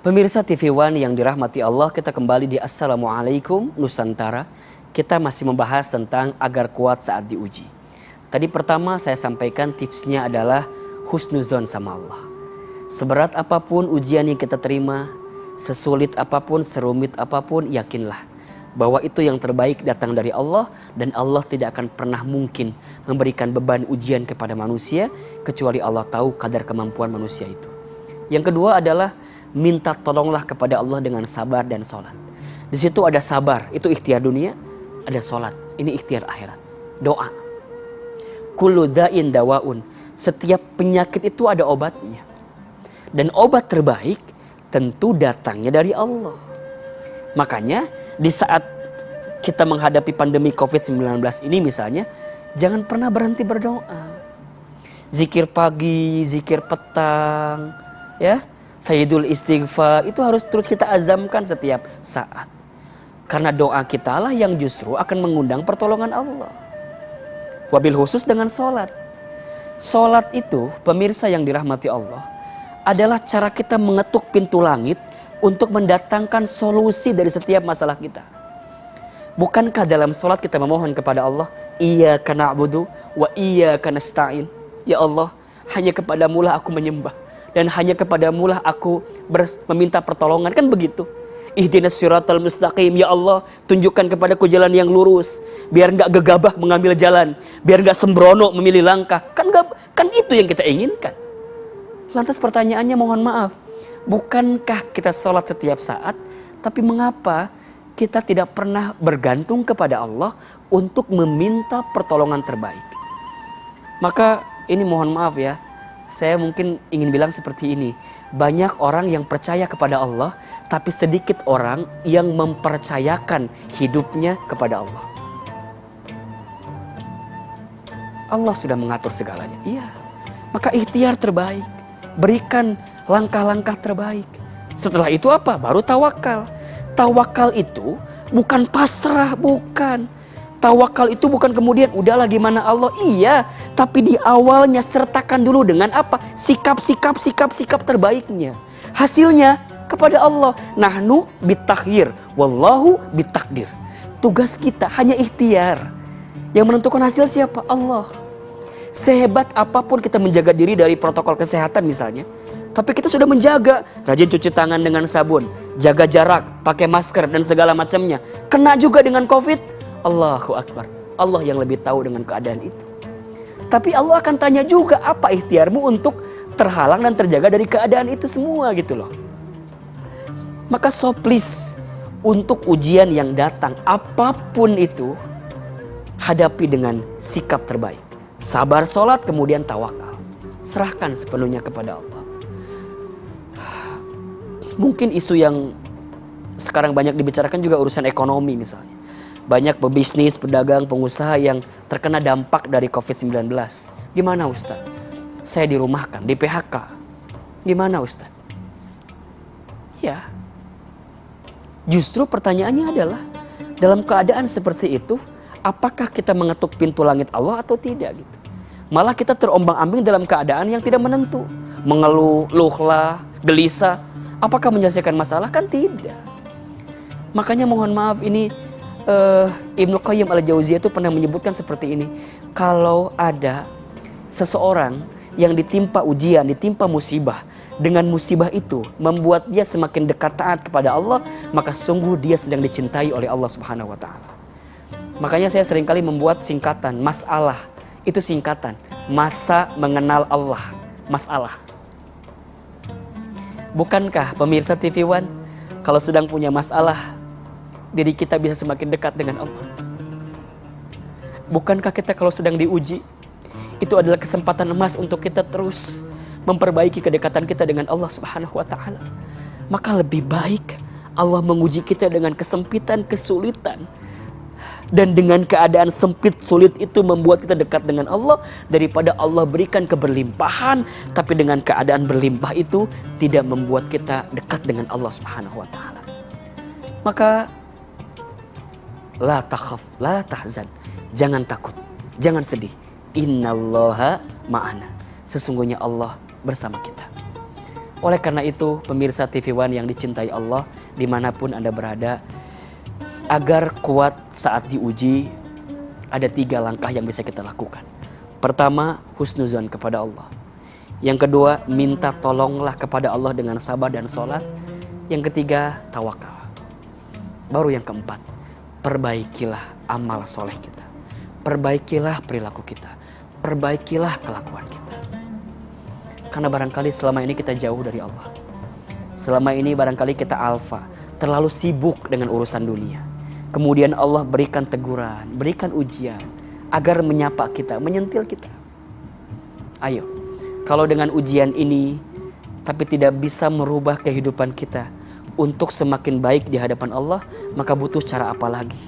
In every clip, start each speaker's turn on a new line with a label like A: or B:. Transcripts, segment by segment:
A: Pemirsa TV One yang dirahmati Allah, kita kembali di Assalamualaikum Nusantara. Kita masih membahas tentang agar kuat saat diuji. Tadi pertama saya sampaikan tipsnya adalah husnuzon sama Allah. Seberat apapun ujian yang kita terima, sesulit apapun, serumit apapun, yakinlah bahwa itu yang terbaik datang dari Allah, dan Allah tidak akan pernah mungkin memberikan beban ujian kepada manusia kecuali Allah tahu kadar kemampuan manusia itu. Yang kedua adalah minta tolonglah kepada Allah dengan sabar dan sholat. Di situ ada sabar, itu ikhtiar dunia. Ada sholat, ini ikhtiar akhirat. Doa. Kullu da'in dawaun. Setiap penyakit itu ada obatnya. Dan obat terbaik tentu datangnya dari Allah. Makanya di saat kita menghadapi pandemi COVID-19 ini misalnya, jangan pernah berhenti berdoa. Zikir pagi, zikir petang, ya. Sayyidul istighfar itu harus terus kita azamkan setiap saat. Karena doa kita lah yang justru akan mengundang pertolongan Allah. Wabil khusus dengan sholat. Sholat itu, pemirsa yang dirahmati Allah, adalah cara kita mengetuk pintu langit untuk mendatangkan solusi dari setiap masalah kita. Bukankah dalam sholat kita memohon kepada Allah, Iyyaka na'budu wa iyyaka nasta'in. Ya Allah, hanya kepadamu lah aku menyembah, dan hanya kepadamu lah aku meminta pertolongan, kan begitu. Ihdinas siratal mustaqim, ya Allah tunjukkan kepadaku jalan yang lurus, biar enggak gegabah mengambil jalan, biar enggak sembrono memilih langkah. Kan itu yang kita inginkan. Lantas pertanyaannya, mohon maaf, bukankah kita sholat setiap saat, tapi mengapa kita tidak pernah bergantung kepada Allah untuk meminta pertolongan terbaik? Maka ini mohon maaf ya, saya mungkin ingin bilang seperti ini. Banyak orang yang percaya kepada Allah, tapi sedikit orang yang mempercayakan hidupnya kepada Allah. Allah sudah mengatur segalanya. Iya. Maka ikhtiar terbaik. Berikan langkah-langkah terbaik. Setelah itu apa? Baru tawakal. Tawakal itu bukan pasrah, bukan. Tawakal itu bukan kemudian udahlah gimana Allah. Iya, tapi di awalnya sertakan dulu dengan apa? Sikap terbaiknya. Hasilnya kepada Allah. Nahnu bitakhir, wallahu bitakdir. Tugas kita hanya ikhtiar. Yang menentukan hasil siapa? Allah. Sehebat apapun kita menjaga diri dari protokol kesehatan misalnya, tapi kita sudah menjaga, rajin cuci tangan dengan sabun, jaga jarak, pakai masker dan segala macamnya. Kena juga dengan COVID. Allahu Akbar. Allah yang lebih tahu dengan keadaan itu. Tapi Allah akan tanya juga, apa ikhtiarmu untuk terhalang dan terjaga dari keadaan itu semua gitu loh. Maka so please, untuk ujian yang datang apapun itu, hadapi dengan sikap terbaik. Sabar, sholat, kemudian tawakal. Serahkan sepenuhnya kepada Allah. Mungkin isu yang sekarang banyak dibicarakan juga urusan ekonomi misalnya. Banyak pebisnis, pedagang, pengusaha yang terkena dampak dari COVID-19. Gimana Ustaz? Saya dirumahkan, di PHK. Gimana Ustaz? Ya. Justru pertanyaannya adalah, dalam keadaan seperti itu, apakah kita mengetuk pintu langit Allah atau tidak gitu? Malah kita terombang-ambing dalam keadaan yang tidak menentu. Mengeluh, luhlah, gelisah. Apakah menyelesaikan masalah? Kan tidak. Makanya mohon maaf ini, Ibnu Qayyim al-Jauziyah itu pernah menyebutkan seperti ini. Kalau ada seseorang yang ditimpa ujian, ditimpa musibah, dengan musibah itu membuat dia semakin dekat taat kepada Allah, maka sungguh dia sedang dicintai oleh Allah Subhanahu wa taala. Makanya saya seringkali membuat singkatan, masalah itu singkatan, masa mengenal Allah, masalah. Bukankah pemirsa TV One, kalau sedang punya masalah, diri kita bisa semakin dekat dengan Allah? Bukankah kita kalau sedang diuji, itu adalah kesempatan emas untuk kita terus memperbaiki kedekatan kita dengan Allah Subhanahu wa taala? Maka lebih baik Allah menguji kita dengan kesempitan, kesulitan, dan dengan keadaan sempit, sulit itu membuat kita dekat dengan Allah, daripada Allah berikan keberlimpahan tapi dengan keadaan berlimpah itu tidak membuat kita dekat dengan Allah Subhanahu wa taala. Maka la takhaf, la tahzan. Jangan takut, jangan sedih. Innallaha ma'ana. Sesungguhnya Allah bersama kita. Oleh karena itu, pemirsa TV One yang dicintai Allah, dimanapun Anda berada, agar kuat saat diuji, ada 3 langkah yang bisa kita lakukan. Pertama, husnuzon kepada Allah. Yang kedua, minta tolonglah kepada Allah dengan sabar dan sholat. Yang ketiga, tawakal. Baru yang keempat, perbaikilah amal soleh kita. Perbaikilah perilaku kita. Perbaikilah kelakuan kita. Karena barangkali selama ini kita jauh dari Allah. Selama ini barangkali kita alfa, terlalu sibuk dengan urusan dunia. Kemudian Allah berikan teguran, berikan ujian, agar menyapa kita, menyentil kita. Ayo, kalau dengan ujian ini, tapi tidak bisa merubah kehidupan kita untuk semakin baik di hadapan Allah, maka butuh cara apa lagi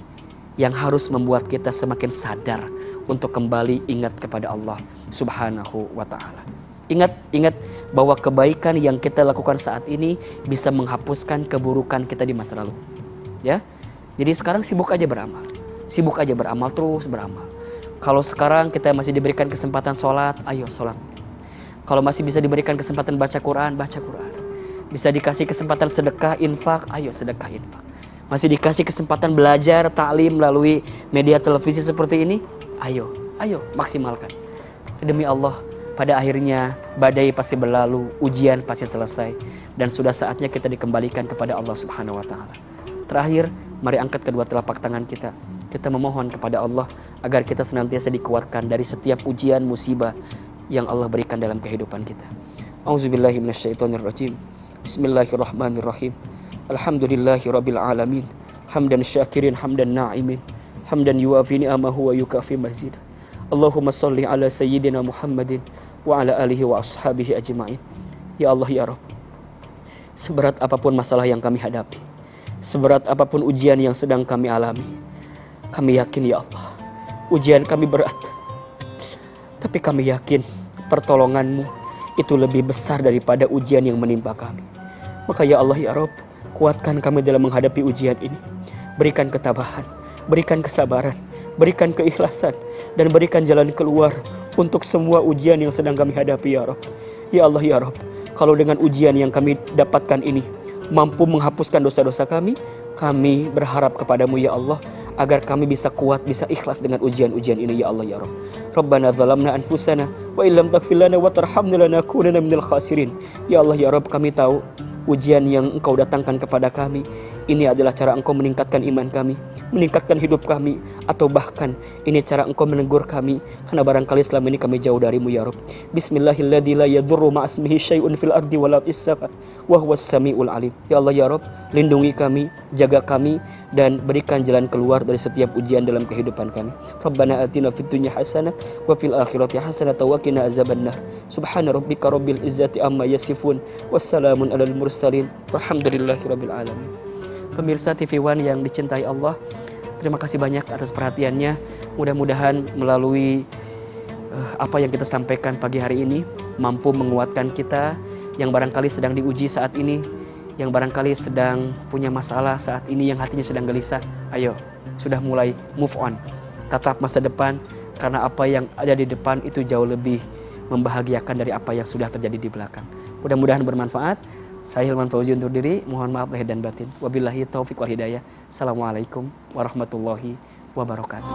A: yang harus membuat kita semakin sadar untuk kembali ingat kepada Allah Subhanahu wa ta'ala. Ingat bahwa kebaikan yang kita lakukan saat ini bisa menghapuskan keburukan kita di masa lalu. Ya, jadi sekarang sibuk aja beramal, terus beramal. Kalau sekarang kita masih diberikan kesempatan sholat, ayo sholat. Kalau masih bisa diberikan kesempatan baca Quran, baca Quran. Bisa dikasih kesempatan sedekah, infak, ayo sedekah, infak. Masih dikasih kesempatan belajar, ta'lim melalui media televisi seperti ini, ayo maksimalkan. Demi Allah, pada akhirnya badai pasti berlalu, ujian pasti selesai, dan sudah saatnya kita dikembalikan kepada Allah Subhanahu wa ta'ala. Terakhir, mari angkat kedua telapak tangan kita. Kita memohon kepada Allah agar kita senantiasa dikuatkan dari setiap ujian musibah yang Allah berikan dalam kehidupan kita. Auzubillahi minasyaitonirrajim. Bismillahirrahmanirrahim. Alhamdulillahirabbil alamin. Hamdan syakirin, hamdan na'imin. Hamdan yuwafi ni'amahu wa yukafi mazid. Allahumma shalli ala sayyidina Muhammadin wa ala alihi wa ashabihi ajma'in. Ya Allah ya Rabb, seberat apapun masalah yang kami hadapi, seberat apapun ujian yang sedang kami alami, kami yakin ya Allah, ujian kami berat, tapi kami yakin pertolongan-Mu itu lebih besar daripada ujian yang menimpa kami. Maka ya Allah ya Rabb, kuatkan kami dalam menghadapi ujian ini. Berikan ketabahan, berikan kesabaran, berikan keikhlasan, dan berikan jalan keluar untuk semua ujian yang sedang kami hadapi ya Rabb. Ya Allah ya Rabb, kalau dengan ujian yang kami dapatkan ini mampu menghapuskan dosa-dosa kami berharap kepadamu ya Allah, agar kami bisa kuat, bisa ikhlas dengan ujian-ujian ini ya Allah ya Rabb. Rabbana zalamna anfusana wa illam taghfir lana wa tarhamna lanakunanna minal khasirin. Ya Allah ya Rabb, kami tahu ujian yang Engkau datangkan kepada kami ini adalah cara Engkau meningkatkan iman kami, meningkatkan hidup kami, atau bahkan ini cara Engkau menegur kami karena barangkali selama ini kami jauh darimu ya Rabb. Bismillahilladzi la yadurru ma'asmihi syai'un fil ardi wala fis sama wa huwas samiul alim. Ya Allah ya Rabb, lindungi kami, jaga kami, dan berikan jalan keluar dari setiap ujian dalam kehidupan kami. Rabbana atina fid dunya hasanah wa fil akhirati hasanah wa qina azabannar. Subhana rabbika rabbil izzati amma yasifun, wassalamun alal mursalin, walhamdulillahirabbil alamin. Pemirsa TV One yang dicintai Allah, terima kasih banyak atas perhatiannya. Mudah-mudahan melalui apa yang kita sampaikan pagi hari ini mampu menguatkan kita yang barangkali sedang diuji saat ini, yang barangkali sedang punya masalah saat ini, yang hatinya sedang gelisah. Ayo, sudah mulai move on, tatap masa depan, karena apa yang ada di depan itu jauh lebih membahagiakan dari apa yang sudah terjadi di belakang. Mudah-mudahan bermanfaat. Saya Hilman Fauzi undur diri, mohon maaf lahir dan batin. Wabillahi taufiq wal hidayah. Assalamualaikum warahmatullahi wabarakatuh.